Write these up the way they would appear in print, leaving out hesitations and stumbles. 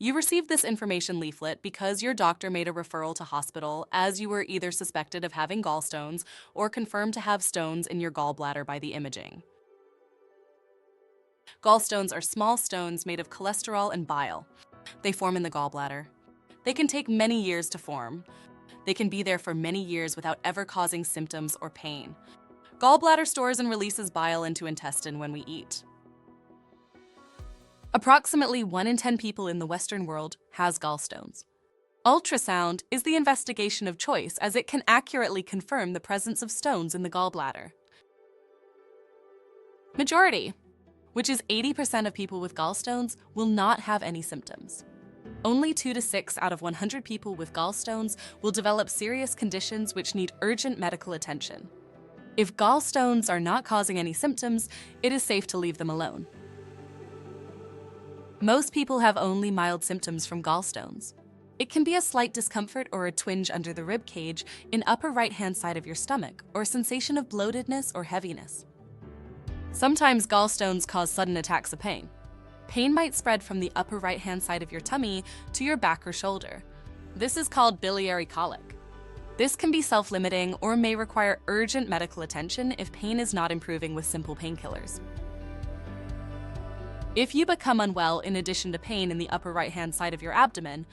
You received this information leaflet because your doctor made a referral to hospital as you were either suspected of having gallstones or confirmed to have stones in your gallbladder by the imaging. Gallstones are small stones made of cholesterol and bile. They form in the gallbladder. They can take many years to form. They can be there for many years without ever causing symptoms or pain. Gallbladder stores and releases bile into intestine when we eat. Approximately 1 in 10 people in the Western world has gallstones. Ultrasound is the investigation of choice as it can accurately confirm the presence of stones in the gallbladder. Majority, which is 80% of people with gallstones, will not have any symptoms. Only 2 to 6 out of 100 people with gallstones will develop serious conditions which need urgent medical attention. If gallstones are not causing any symptoms, it is safe to leave them alone. Most people have only mild symptoms from gallstones. It can be a slight discomfort or a twinge under the rib cage in upper right-hand side of your stomach, or sensation of bloatedness or heaviness. Sometimes gallstones cause sudden attacks of pain. Pain might spread from the upper right-hand side of your tummy to your back or shoulder. This is called biliary colic. This can be self-limiting or may require urgent medical attention if pain is not improving with simple painkillers. If you become unwell in addition to pain in the upper right-hand side of your abdomen,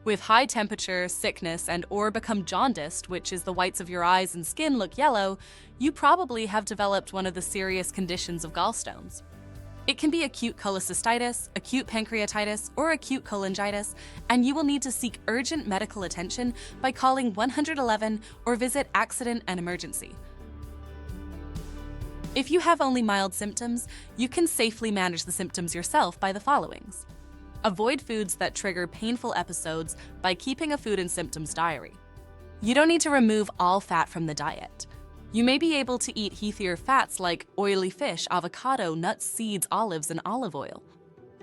with high temperature, sickness, and/or become jaundiced, which is the whites of your eyes and skin look yellow, you probably have developed one of the serious conditions of gallstones. It can be acute cholecystitis, acute pancreatitis, or acute cholangitis, and you will need to seek urgent medical attention by calling 111 or visit Accident and Emergency. If you have only mild symptoms, you can safely manage the symptoms yourself by the followings. Avoid foods that trigger painful episodes by keeping a food and symptoms diary. You don't need to remove all fat from the diet. You may be able to eat healthier fats like oily fish, avocado, nuts, seeds, olives, and olive oil.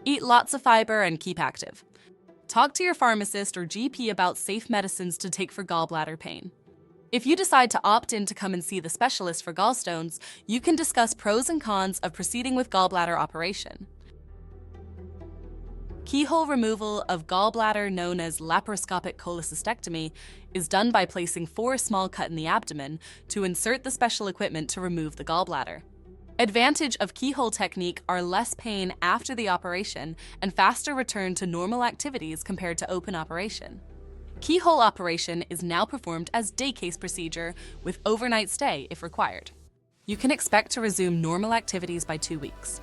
Eat lots of fiber and keep active. Talk to your pharmacist or GP about safe medicines to take for gallbladder pain. If you decide to opt in to come and see the specialist for gallstones, you can discuss pros and cons of proceeding with gallbladder operation. Keyhole removal of gallbladder, known as laparoscopic cholecystectomy, is done by placing 4 small cuts in the abdomen to insert the special equipment to remove the gallbladder. Advantage of keyhole technique are less pain after the operation and faster return to normal activities compared to open operation. Keyhole operation is now performed as day case procedure with overnight stay if required. You can expect to resume normal activities by 2 weeks.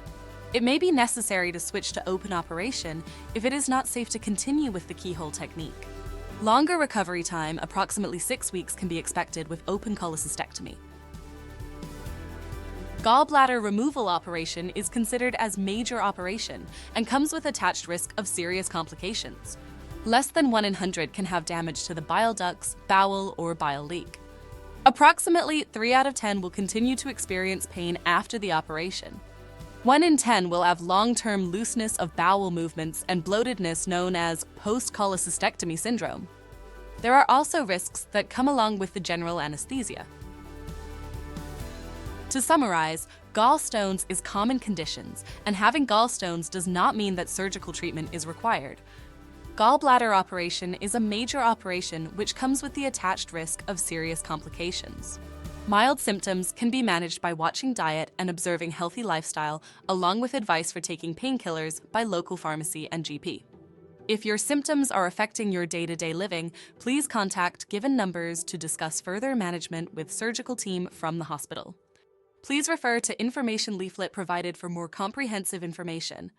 It may be necessary to switch to open operation if it is not safe to continue with the keyhole technique. Longer recovery time, approximately 6 weeks, can be expected with open cholecystectomy. Gallbladder removal operation is considered as major operation and comes with attached risk of serious complications. Less than 1 in 100 can have damage to the bile ducts, bowel, or bile leak. Approximately 3 out of 10 will continue to experience pain after the operation. 1 in 10 will have long-term looseness of bowel movements and bloatedness known as post-cholecystectomy syndrome. There are also risks that come along with the general anesthesia. To summarize, gallstones is common conditions, and having gallstones does not mean that surgical treatment is required. Gallbladder operation is a major operation which comes with the attached risk of serious complications. Mild symptoms can be managed by watching diet and observing healthy lifestyle, along with advice for taking painkillers by local pharmacy and GP. If your symptoms are affecting your day-to-day living, please contact given numbers to discuss further management with surgical team from the hospital. Please refer to information leaflet provided for more comprehensive information.